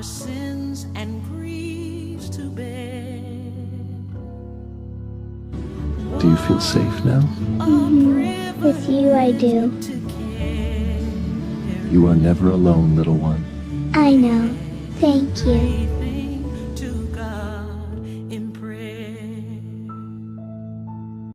sins and griefs to bear. Do you feel safe now? With you, I do. You are never alone, little one. I know. Thank you.